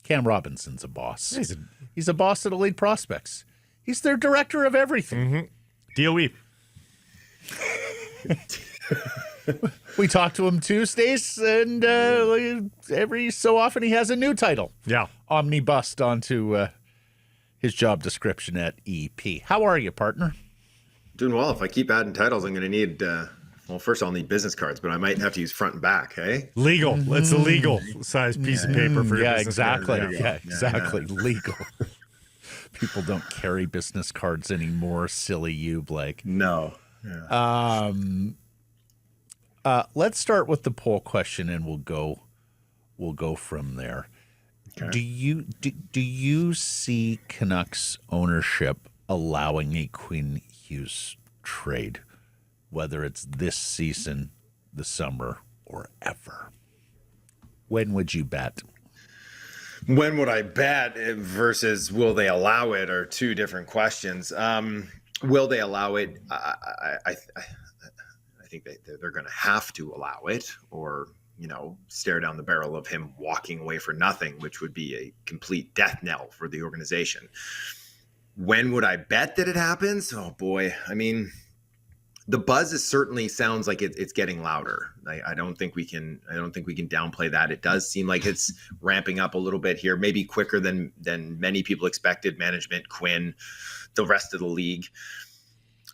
Cam Robinson's a boss. He's a boss at Elite Prospects. He's their director of everything. DOE. We talk to him Tuesdays, and every so often he has a new title. Yeah. Omnibused onto his job description at EP. How are you, partner? Doing well. If I keep adding titles, I'm going to need, first I'll need business cards, but I might have to use front and back, hey? Legal. It's a legal size piece of paper for your business exactly. card. Yeah, exactly. Legal. People don't carry business cards anymore. Silly you, Blake. No. Yeah. Let's start with the poll question, and we'll go from there. Okay. Do you see Canucks ownership allowing a Quinn Hughes trade, whether it's this season, the summer, or ever? When would you bet? When would I bet versus will they allow it are two different questions. Will they allow it? I think they're going to have to allow it, or stare down the barrel of him walking away for nothing, which would be a complete death knell for the organization. When would I bet that it happens? Oh boy. I mean, the buzz certainly sounds like it's getting louder. I don't think we can downplay that. It does seem like it's ramping up a little bit here, maybe quicker than many people expected. Management, Quinn, the rest of the league.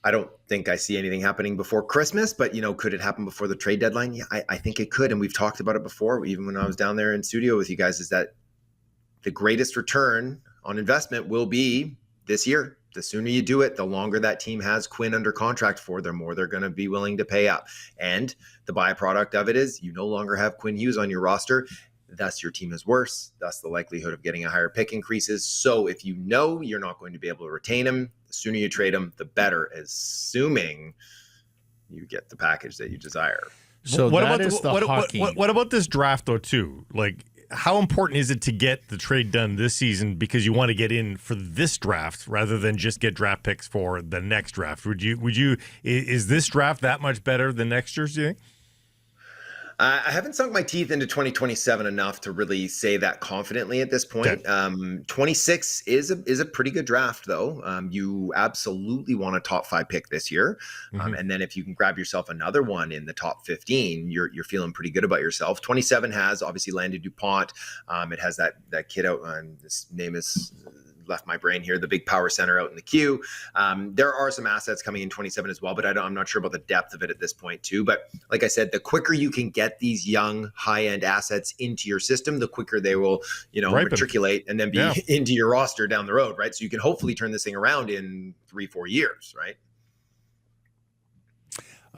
I don't think I see anything happening before Christmas, but could it happen before the trade deadline? Yeah, I think it could. And we've talked about it before, even when I was down there in studio with you guys, is that the greatest return on investment will be this year. The sooner you do it, the longer that team has Quinn under contract for, the more they're going to be willing to pay up. And the byproduct of it is you no longer have Quinn Hughes on your roster. Thus, your team is worse. Thus, the likelihood of getting a higher pick increases. So if you know you're not going to be able to retain him, the sooner you trade him, the better, assuming you get the package that you desire. So what about this draft, though, too? Like, how important is it to get the trade done this season because you want to get in for this draft rather than just get draft picks for the next draft? Is this draft that much better than next year's, do you think? I haven't sunk my teeth into 2027 enough to really say that confidently at this point. Okay. 26 is a pretty good draft, though. You absolutely want a top 5 pick this year. And then if you can grab yourself another one in the top 15, you're feeling pretty good about yourself. 27 has obviously Landon DuPont. It has that kid out, his name is left my brain here, the big power center out in the queue. There are some assets coming in 27 as well, but I'm not sure about the depth of it at this point too. But like I said, the quicker you can get these young high-end assets into your system, the quicker they will, matriculate and then be into your roster down the road, right? So you can hopefully turn this thing around in 3-4 years, right?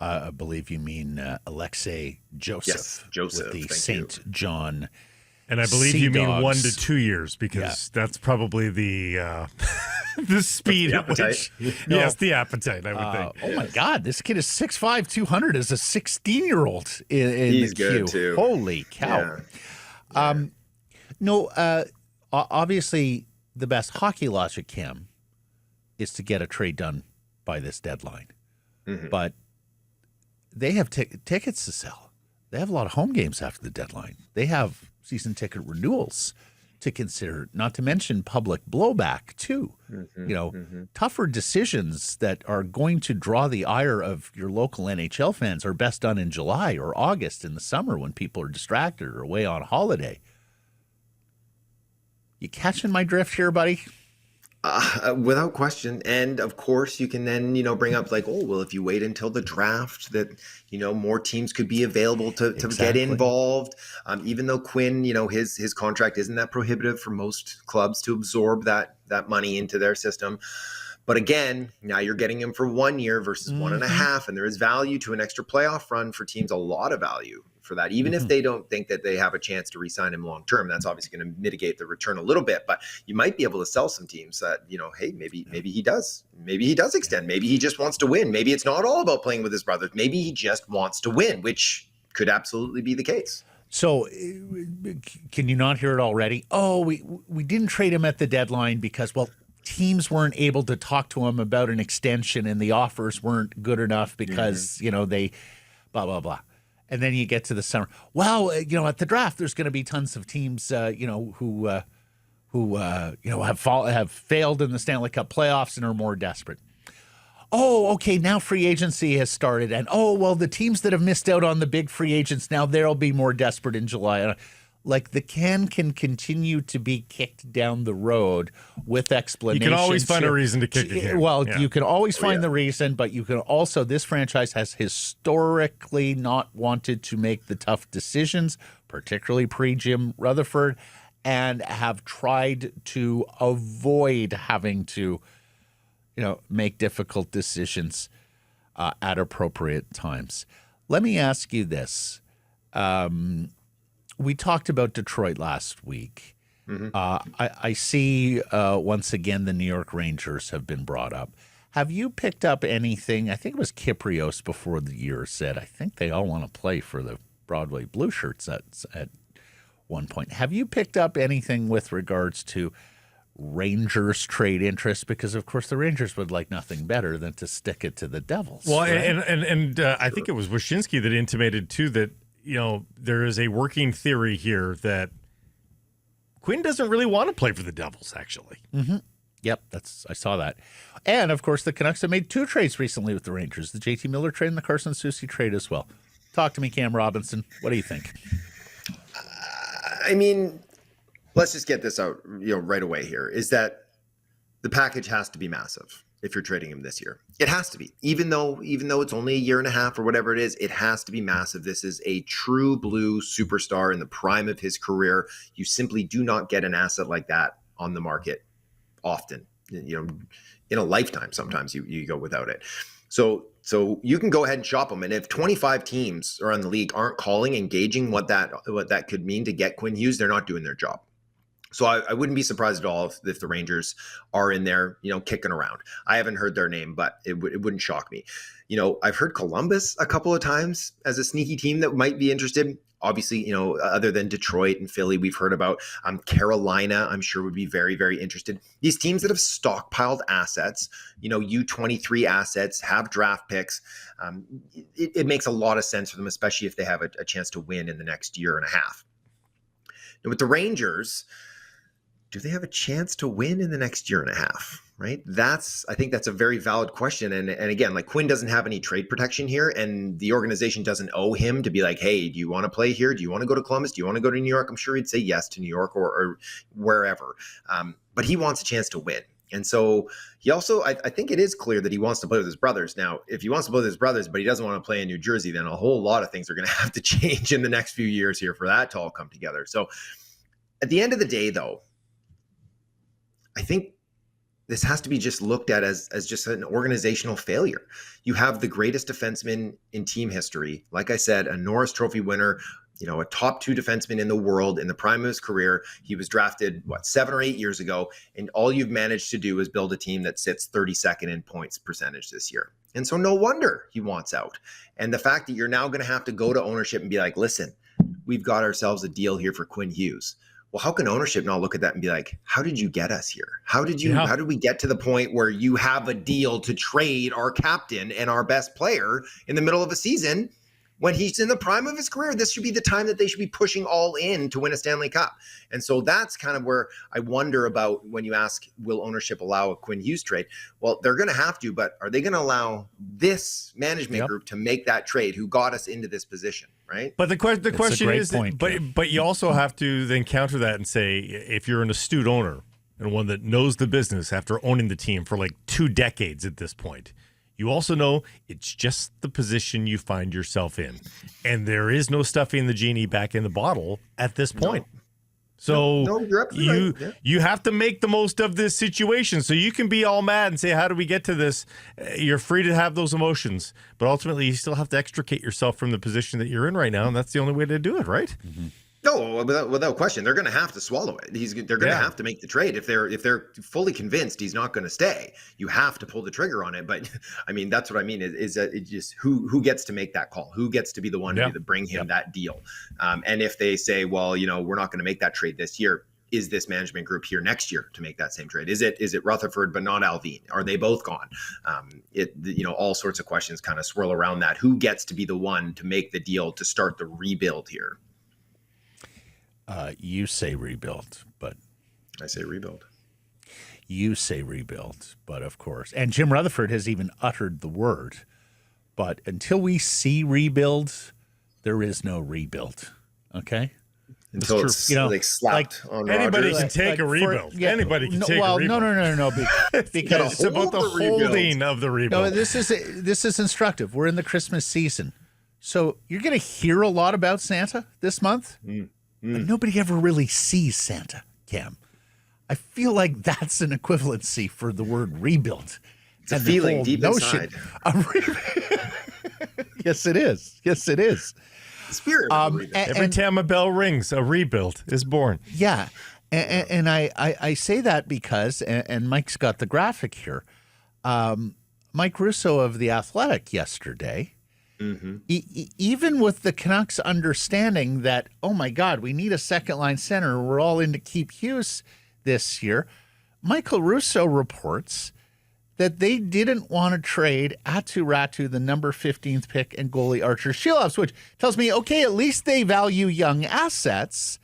I believe you mean Alexei Joseph. Yes, Joseph. With the St. John. And I believe you mean 1 to 2 years because that's probably the the speed at which. Yes, the appetite, I would think. Oh my God, this kid is 6'5", 200 as a 16-year-old in He's the queue. good too. Holy cow! Yeah. Obviously, the best hockey logic, Cam, is to get a trade done by this deadline. But they have tickets to sell. They have a lot of home games after the deadline. They have season ticket renewals to consider, not to mention public blowback too. Tougher decisions that are going to draw the ire of your local NHL fans are best done in July or August in the summer when people are distracted or away on holiday. You catching my drift here, buddy? Without question. And of course you can then, bring up like, if you wait until the draft that, more teams could be available to get involved. Even though Quinn, his contract isn't that prohibitive for most clubs to absorb that money into their system. But again, now you're getting him for 1 year versus 1.5. And there is value to an extra playoff run for teams, a lot of value for that. Even if they don't think that they have a chance to re-sign him long-term, that's obviously going to mitigate the return a little bit, but you might be able to sell some teams that, hey, maybe he does. Maybe he does extend. Maybe he just wants to win. Maybe it's not all about playing with his brothers. Maybe he just wants to win, which could absolutely be the case. So can you not hear it already? We didn't trade him at the deadline because, teams weren't able to talk to him about an extension and the offers weren't good enough because, they blah, blah, blah. And then you get to the summer. At the draft, there's going to be tons of teams, who who have failed in the Stanley Cup playoffs and are more desperate. Oh, okay, now free agency has started. And, the teams that have missed out on the big free agents, now they'll be more desperate in July. Like, the can continue to be kicked down the road with explanations. You can always find a reason to kick the can. Well, you can always find the reason, but you can also, this franchise has historically not wanted to make the tough decisions, particularly pre-Jim Rutherford, and have tried to avoid having to make difficult decisions at appropriate times. Let me ask you this. We talked about Detroit last week. Mm-hmm. I see once again the New York Rangers have been brought up. Have you picked up anything? I think it was Kyprios before the year said, I think they all want to play for the Broadway Blue Shirts at one point. Have you picked up anything with regards to Rangers trade interest? Because of course the Rangers would like nothing better than to stick it to the Devils. Well, right? and I think it was Wyshynski that intimated too that there is a working theory here that Quinn doesn't really want to play for the Devils. Actually, Yep, I saw that. And of course the Canucks have made 2 trades recently with the Rangers: the JT Miller trade and the Carson Soucy trade as well. Talk to me, Cam Robinson. What do you think? I mean, let's just get this out, right away here, is that the package has to be massive if you're trading him this year. It has to be. Even though it's only a year and a half or whatever it is, it has to be massive. This is a true blue superstar in the prime of his career. You simply do not get an asset like that on the market often. In a lifetime, sometimes you go without it. So you can go ahead and shop them. And if 25 teams around the league aren't calling, engaging what that could mean to get Quinn Hughes, they're not doing their job. So I wouldn't be surprised at all if the Rangers are in there, kicking around. I haven't heard their name, but it wouldn't shock me. I've heard Columbus a couple of times as a sneaky team that might be interested. Obviously, other than Detroit and Philly, we've heard about Carolina, I'm sure would be very, very interested. These teams that have stockpiled assets, U23 assets, have draft picks. It makes a lot of sense for them, especially if they have a chance to win in the next year and a half. And with the Rangers, do they have a chance to win in the next year and a half, right? I think that's a very valid question. And again, like, Quinn doesn't have any trade protection here, and the organization doesn't owe him to be like, hey, do you want to play here? Do you want to go to Columbus? Do you want to go to New York? I'm sure he'd say yes to New York or wherever. But he wants a chance to win. And so he also, I think it is clear that he wants to play with his brothers. Now, if he wants to play with his brothers, but he doesn't want to play in New Jersey, then a whole lot of things are going to have to change in the next few years here for that to all come together. So at the end of the day, though, I think this has to be just looked at as just an organizational failure. You have the greatest defenseman in team history. Like I said, a Norris Trophy winner, a top 2 defenseman in the world in the prime of his career. He was drafted, 7 or 8 years ago, and all you've managed to do is build a team that sits 32nd in points percentage this year. And so no wonder he wants out. And the fact that you're now going to have to go to ownership and be like, listen, we've got ourselves a deal here for Quinn Hughes. Well, how can ownership not look at that and be like, how did you get us here? How did we get to the point where you have a deal to trade our captain and our best player in the middle of a season when he's in the prime of his career? This should be the time that they should be pushing all in to win a Stanley Cup. And so that's kind of where I wonder about when you ask, will ownership allow a Quinn Hughes trade? Well, they're going to have to, but are they going to allow this management group to make that trade who got us into this position, right? But the question is, but you also have to then counter that and say, if you're an astute owner and one that knows the business after owning the team for like 2 decades at this point, you also know it's just the position you find yourself in. And there is no stuffing the genie back in the bottle at this point. No. So you have to make the most of this situation. So you can be all mad and say, how do we get to this? You're free to have those emotions. But ultimately, you still have to extricate yourself from the position that you're in right now. And that's the only way to do it, right? Mm-hmm. No, without question, they're going to have to swallow it. They're going to have to make the trade if they're fully convinced he's not going to stay. You have to pull the trigger on it. But I mean, that's what I mean is that it just who gets to make that call? Who gets to be the one to bring him that deal? And if they say, well, we're not going to make that trade this year, is this management group here next year to make that same trade? Is it Rutherford but not Alvin? Are they both gone? All sorts of questions kind of swirl around that. Who gets to be the one to make the deal to start the rebuild here? You say rebuild, but I say rebuild. You say rebuild, but of course. And Jim Rutherford has even uttered the word. But until we see rebuild, there is no rebuild. Okay? Until it's slapped on anybody Rodgers. can take a rebuild. Anybody can take a rebuild. No. Because it's about the holding of the rebuild. No, this is instructive. We're in the Christmas season. So you're going to hear a lot about Santa this month, but nobody ever really sees Santa, Cam. I feel like that's an equivalency for the word rebuild. It's a feeling deep inside. Yes, it is. Yes, it is. The spirit of a rebuild. Every time a bell rings, a rebuild is born. Yeah. And I say that because, and Mike's got the graphic here, Mike Russo of The Athletic yesterday, even with the Canucks understanding that, oh my God, we need a second line center, we're all in to keep Hughes this year, Michael Russo reports that they didn't want to trade Aatu Räty, the number 15th pick, and goalie Archer Shilovs, which tells me, okay, at least they value young assets.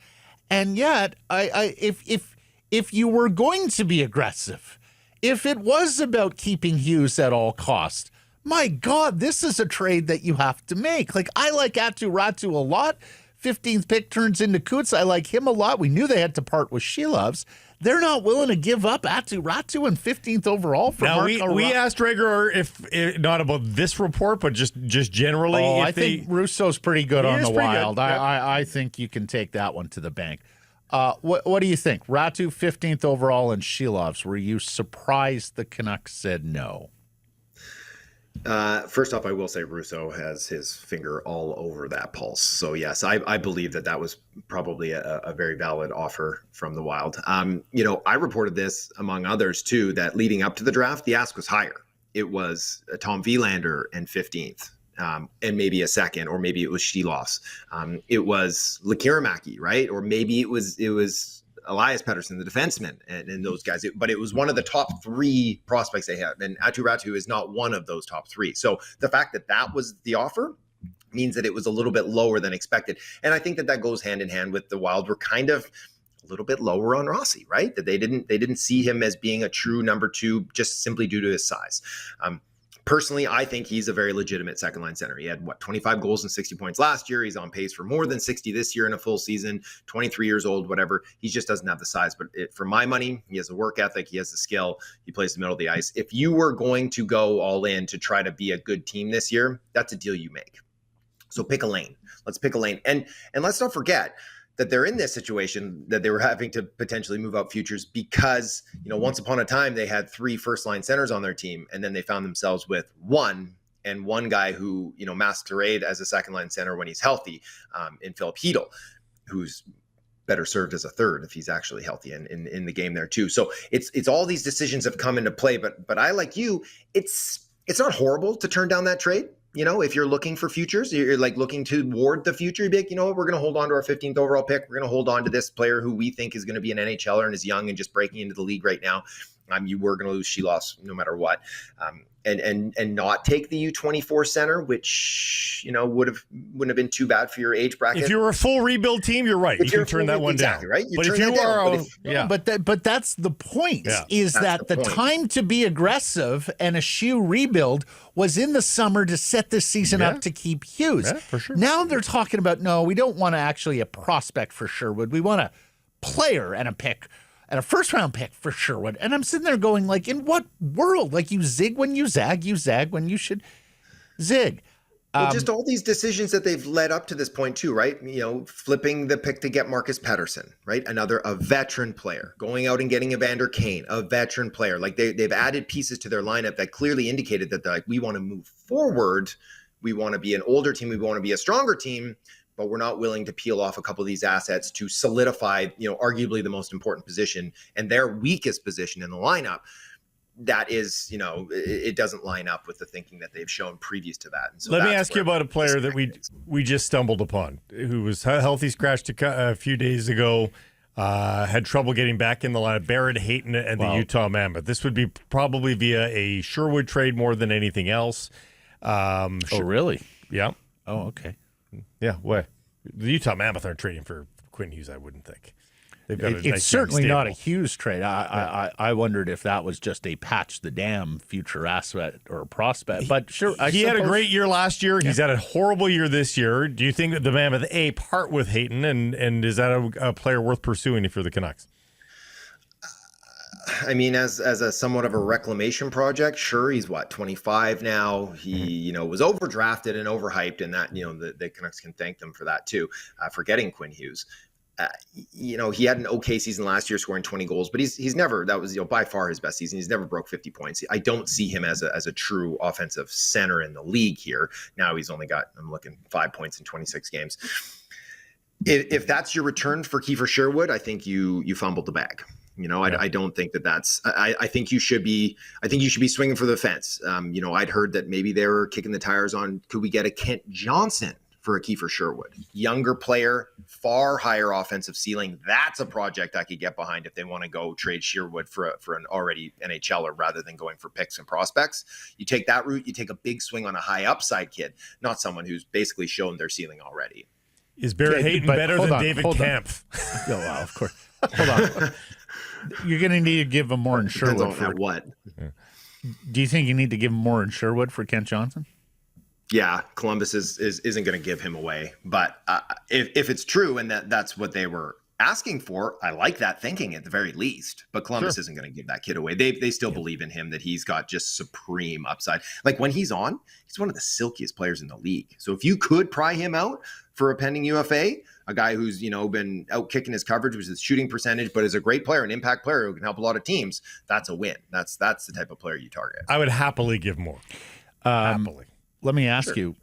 And yet, if you were going to be aggressive, if it was about keeping Hughes at all costs, my God, this is a trade that you have to make. Like, I like Aatu Räty a lot. 15th pick turns into Cootes. I like him a lot. We knew they had to part with Shilovs. They're not willing to give up Aatu Räty and 15th overall for Marco Rossi. We asked Rager if not about this report, but just generally. Oh, I think Russo's pretty good on the Wild. Yep. I think you can take that one to the bank. What do you think? Räty 15th overall and Shilovs. Were you surprised the Canucks said no? First off, I will say Russo has his finger all over that pulse. So yes, I believe that was probably a very valid offer from the Wild. I reported this among others too, that leading up to the draft, the ask was higher. It was Tom Wielander and 15th, and maybe a second, or maybe it was Shilovs. It was Lekirimäki, right? Or maybe it was Elias Pettersson, the defenseman, and those guys. But it was one of the top three prospects they have. And Aatu Räty is not one of those top three. So the fact that was the offer means that it was a little bit lower than expected. And I think that goes hand in hand with the Wild were kind of a little bit lower on Rossi, right? That they didn't see him as being a true number two just simply due to his size. Personally, I think he's a very legitimate second line center. He had 25 goals and 60 points last year. He's on pace for more than 60 this year in a full season, 23 years old, whatever. He just doesn't have the size, but for my money, he has the work ethic. He has the skill. He plays the middle of the ice. If you were going to go all in to try to be a good team this year, that's a deal you make. So pick a lane. Let's pick a lane. And let's not forget that they're in this situation that they were having to potentially move up futures because, once upon a time they had 3 first-line centers on their team, and then they found themselves with one guy who, masquerade as a second-line center when he's healthy, in Philip Hedl, who's better served as a third if he's actually healthy in the game there too. So it's all these decisions have come into play, but I, like you, it's not horrible to turn down that trade. If you're looking for futures, you're like looking toward the future, you'd be like, we're going to hold on to our 15th overall pick. We're going to hold on to this player who we think is going to be an NHLer and is young and just breaking into the league right now. You were going to lose Shilovs no matter what. And not take the U24 center, which, wouldn't have been too bad for your age bracket. If you're a full rebuild team, you're right. You can turn that one down. Right? But if you are, but that's the point. Is that the time to be aggressive and eschew rebuild was in the summer to set this season up to keep Hughes. Yeah, for sure. Now they're talking about, no, we don't want to actually a prospect for Sherwood. We want a player and a pick. And a first-round pick for Sherwood. And I'm sitting there going, like, in what world? Like, you zig when you zag when you should zig. Well, just all these decisions that they've led up to this point too, right? Flipping the pick to get Marcus Pettersson, right? A veteran player. Going out and getting Evander Kane, a veteran player. Like, they've added pieces to their lineup that clearly indicated that they're like, we want to move forward. We want to be an older team. We want to be a stronger team. But we're not willing to peel off a couple of these assets to solidify, arguably the most important position and their weakest position in the lineup. That is, it doesn't line up with the thinking that they've shown previous to that. And so let me ask you about a player that we just stumbled upon, who was healthy scratched a few days ago, had trouble getting back in the lineup. Barrett Hayton and the Utah Mammoth. This would be probably via a Sherwood trade more than anything else. Oh, really? Yeah. Oh, okay. Yeah, what? The Utah Mammoth aren't trading for Quinn Hughes, I wouldn't think. It's certainly not a Hughes trade. I wondered if that was just a patch the dam future asset or prospect. But sure, he had a great year last year. Yeah. He's had a horrible year this year. Do you think that the Mammoth part with Hayton, and is that a player worth pursuing if you're the Canucks? I mean, as a somewhat of a reclamation project, sure, he's 25 now. He, was overdrafted and overhyped, and that, the Canucks can thank them for that too, for getting Quinn Hughes. He had an okay season last year, scoring 20 goals, but he's never, that was, by far his best season. He's never broke 50 points. I don't see him as a true offensive center in the league here. Now he's only got, I'm looking, 5 points in 26 games. If that's your return for Kiefer Sherwood, I think you fumbled the bag. I don't think that's. I think you should be. I think you should be swinging for the fence. I'd heard that maybe they were kicking the tires on. Could we get a Kent Johnson for a Kiefer Sherwood? Younger player, far higher offensive ceiling. That's a project I could get behind if they want to go trade Sherwood for an already NHLer rather than going for picks and prospects. You take that route. You take a big swing on a high upside kid, not someone who's basically shown their ceiling already. Is Barrett Hayton better than David Kampf? Oh, wow, of course. Hold on. You're going to need to give him more in Sherwood. For what? Do you think you need to give him more in Sherwood for Kent Johnson? Yeah, Columbus isn't going to give him away. But if it's true and that's what they were asking for, I like that thinking at the very least. But Columbus isn't going to give that kid away. They still believe in him, that he's got just supreme upside. Like when he's on, he's one of the silkiest players in the league. So if you could pry him out for a pending UFA, a guy who's, been out kicking his coverage with his shooting percentage, but is a great player, an impact player who can help a lot of teams, that's a win. That's the type of player you target. I would happily give more. Happily. Let me ask you,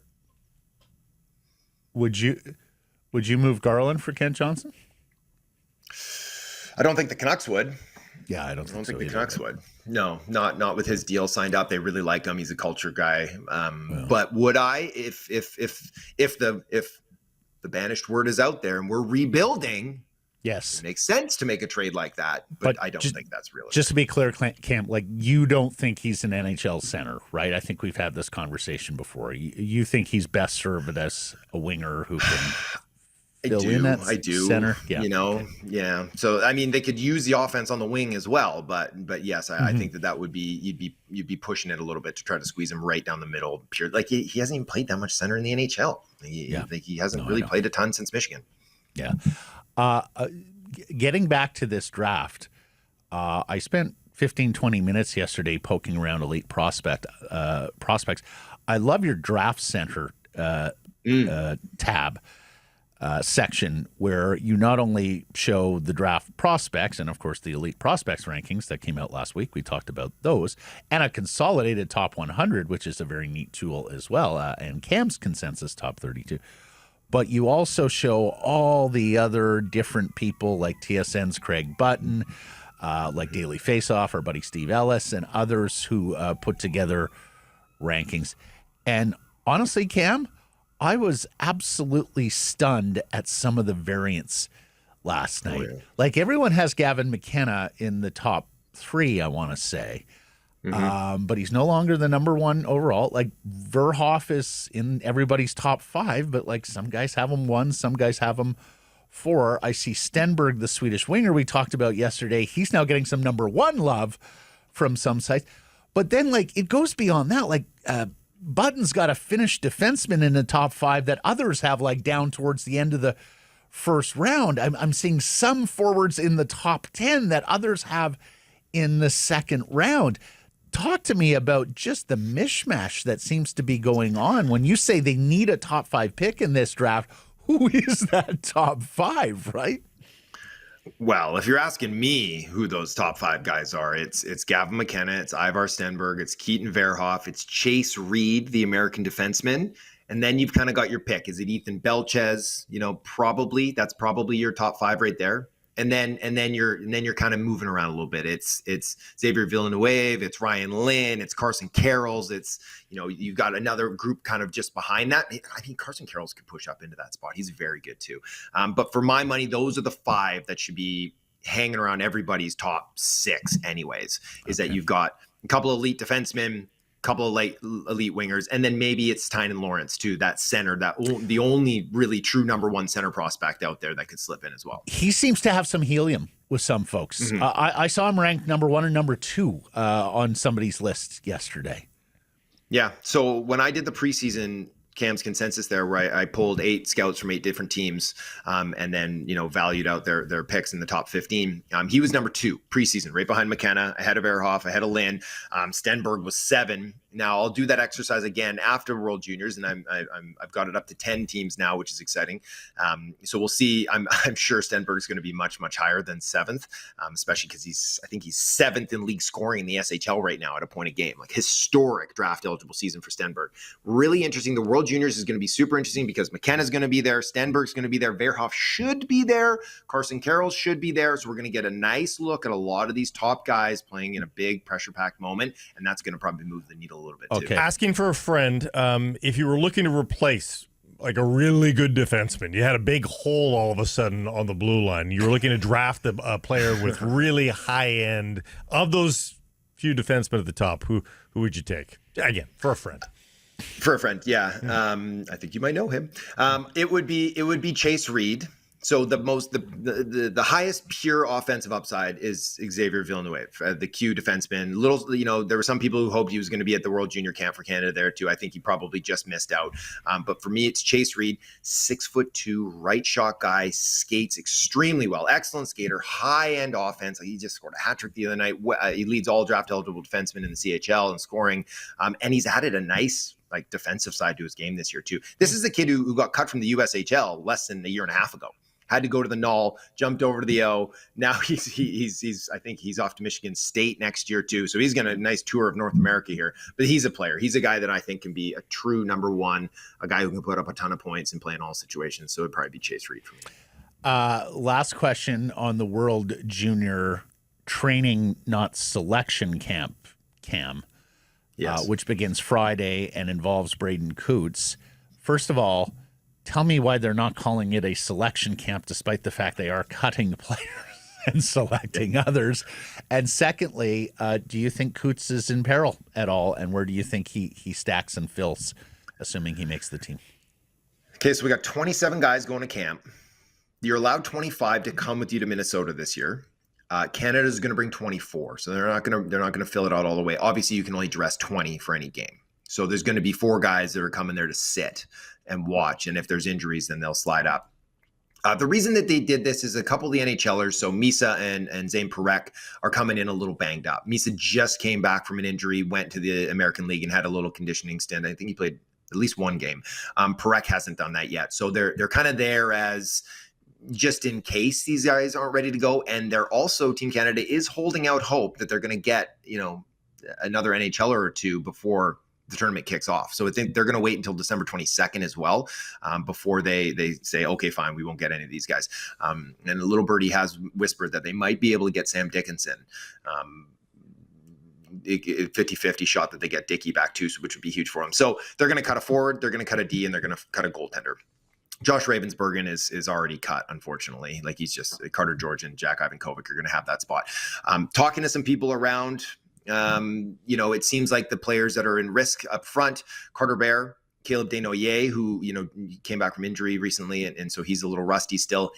would you move Garland for Kent Johnson? I don't think the Canucks would. Yeah, I don't think the Canucks would. No, not with his deal signed up. They really like him. He's a culture guy. But would I, if the banished word is out there and we're rebuilding? Yes, it makes sense to make a trade like that, but I don't think that's realistic. Just to be clear, Cam, you don't think he's an NHL center, right? I think we've had this conversation before. You think he's best served as a winger who can fill in that center? Yeah. Yeah. So, I mean, they could use the offense on the wing as well, but yes, I think that would be, you'd be pushing it a little bit to try to squeeze him right down the middle. Pure, like he hasn't even played that much center in the NHL. He hasn't really played a ton since Michigan. Yeah. Getting back to this draft, I spent 15, 20 minutes yesterday poking around elite prospects. I love your draft center tab section, where you not only show the draft prospects and, of course, the elite prospects rankings that came out last week. We talked about those, and a consolidated top 100, which is a very neat tool as well, and Cam's consensus top 32. But you also show all the other different people like TSN's Craig Button, like Daily Faceoff, our buddy Steve Ellis, and others who put together rankings. And honestly, Cam, I was absolutely stunned at some of the variance last night. Oh, yeah. Like everyone has Gavin McKenna in the top 3, I want to say. But he's no longer the number 1 overall. Like Verhoff is in everybody's top 5, but like some guys have him 1, some guys have him 4. I see Stenberg, the Swedish winger we talked about yesterday. He's now getting some number 1 love from some sites. But then like it goes beyond that. Like Button's got a Finnish defenseman in the top 5 that others have like down towards the end of the first round. I'm seeing some forwards in the top 10 that others have in the second round. Talk to me about just the mishmash that seems to be going on. When you say they need a top 5 pick in this draft, who is that top 5, right? Well, if you're asking me who those top 5 guys are, it's Gavin McKenna, it's Ivar Stenberg, it's Keaton Verhoff, it's Chase Reed, the American defenseman, and then you've kind of got your pick. Is it Ethan Belchez? Probably that's probably your top 5 right there. And then you're kind of moving around a little bit. It's Xavier Villanueva, it's Ryan Lynn, it's Carson Carrolls, it's you've got another group kind of just behind that. I think Carson Carrolls could push up into that spot. He's very good too. But for my money, those are the 5 that should be hanging around everybody's top 6 anyways. Is that you've got a couple of elite defensemen, couple of elite wingers, and then maybe it's Tynan Lawrence too, that center, the only really true number one center prospect out there that could slip in as well. He seems to have some helium with some folks. I saw him ranked number 1 and number 2 on somebody's list yesterday. Yeah. So when I did the preseason Cam's consensus there, where I pulled 8 scouts from 8 different teams, and then valued out their picks in the top 15. He was number 2 preseason, right behind McKenna, ahead of Ehrhoff, ahead of Lynn. Stenberg was 7. Now I'll do that exercise again after World Juniors, and I've got it up to 10 teams now, which is exciting. So we'll see. I'm sure Stenberg's going to be much higher than 7th, especially because I think he's 7th in league scoring in the SHL right now at a point a game. Like, historic draft eligible season for Stenberg. Really interesting. The World Juniors is going to be super interesting because McKenna's going to be there, Stenberg's going to be there, Ehrhoff should be there, Carson Carroll should be there. So we're going to get a nice look at a lot of these top guys playing in a big pressure-packed moment, and that's going to probably move the needle a little bit too. Asking for a friend, if you were looking to replace like a really good defenseman, you had a big hole all of a sudden on the blue line, you were looking to draft a player with really high end, of those few defensemen at the top, who would you take? Again, for a friend. For a friend, yeah. I think you might know him. It would be Chase Reed. So the highest pure offensive upside is Xavier Villeneuve, the Q defenseman. There were some people who hoped he was going to be at the World Junior Camp for Canada there too. I think he probably just missed out. But for me, it's Chase Reed, 6'2", right shot guy, skates extremely well, excellent skater, high end offense. He just scored a hat trick the other night. He leads all draft eligible defensemen in the CHL in scoring, and he's added a nice defensive side to his game this year too. This is the kid who got cut from the USHL less than a year and a half ago. Had to go to the Null, jumped over to the O. Now he's I think he's off to Michigan State next year too. So he's got a nice tour of North America here. But he's a player. He's a guy that I think can be a true number one, a guy who can put up a ton of points and play in all situations. So it'd probably be Chase Reed for me. Last question on the World Junior training, not selection camp, Cam, yes. Which begins Friday and involves Braeden Cootes. First of all, tell me why they're not calling it a selection camp, despite the fact they are cutting players and selecting others. And secondly, do you think Cootes is in peril at all? And where do you think he stacks and fills, assuming he makes the team? Okay, so we got 27 guys going to camp. You're allowed 25 to come with you to Minnesota this year. Canada is going to bring 24, so they're not going to fill it out all the way. Obviously, you can only dress 20 for any game. So there's going to be 4 guys that are coming there to sit and watch. And if there's injuries, then they'll slide up. The reason that they did this is a couple of the NHLers, so Misa and Zane Parekh, are coming in a little banged up. Misa just came back from an injury, went to the American League and had a little conditioning stint. I think he played at least one game. Parekh hasn't done that yet. So they're kind of there as just in case these guys aren't ready to go. And they're also, Team Canada is holding out hope that they're going to get, another NHLer or two before the tournament kicks off. So I think they're going to wait until December 22nd as well, before they say, okay, fine, we won't get any of these guys. And a little birdie has whispered that they might be able to get Sam Dickinson. 50-50 shot that they get Dickey back too, which would be huge for them. So they're going to cut a forward, they're going to cut a D, and they're going to cut a goaltender. Josh Ravensbergen is already cut, unfortunately. He's just Carter George and Jack Ivankovic are going to have that spot. Talking to some people around, it seems like the players that are in risk up front, Carter Bear, Caleb Desnoyers, who, came back from injury recently. And so he's a little rusty still.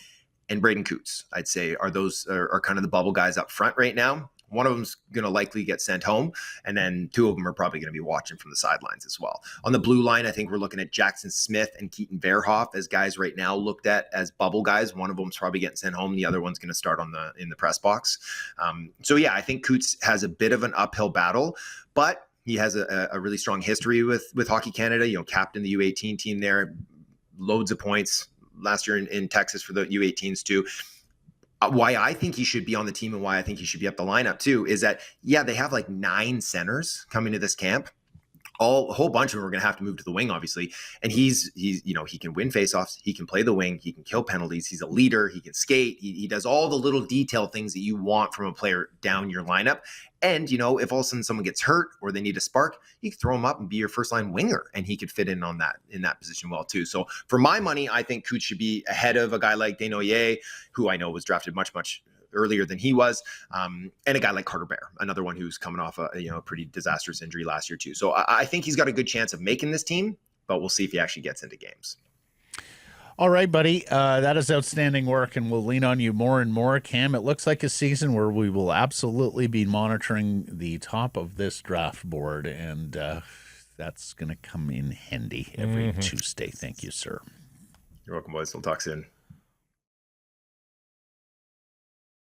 And Braeden Cootes, I'd say, are kind of the bubble guys up front right now. One of them's going to likely get sent home, and then 2 of them are probably going to be watching from the sidelines as well. On the blue line, I think we're looking at Jackson Smith and Keaton Verhoff as guys right now looked at as bubble guys. One of them's probably getting sent home. The other one's going to start in the press box. I think Cootes has a bit of an uphill battle, but he has a really strong history with Hockey Canada. Captain the U18 team there, loads of points last year in Texas for the U18s too. Why I think he should be on the team and why I think he should be up the lineup too is that, they have 9 centers coming to this camp. A whole bunch of them are going to have to move to the wing, obviously. And he's he can win faceoffs. He can play the wing. He can kill penalties. He's a leader. He can skate. He does all the little detail things that you want from a player down your lineup. And, if all of a sudden someone gets hurt or they need a spark, you can throw him up and be your first line winger. And he could fit in that position well too. So for my money, I think Cootes should be ahead of a guy like Desnoyers, who I know was drafted much earlier than he was. And a guy like Carter Bear, another one who's coming off a pretty disastrous injury last year too. So I think he's got a good chance of making this team, but we'll see if he actually gets into games. All right, buddy. That is outstanding work, and we'll lean on you more and more, Cam. It looks like a season where we will absolutely be monitoring the top of this draft board, and that's going to come in handy every Tuesday. Thank you, sir. You're welcome, boys. We'll talk soon.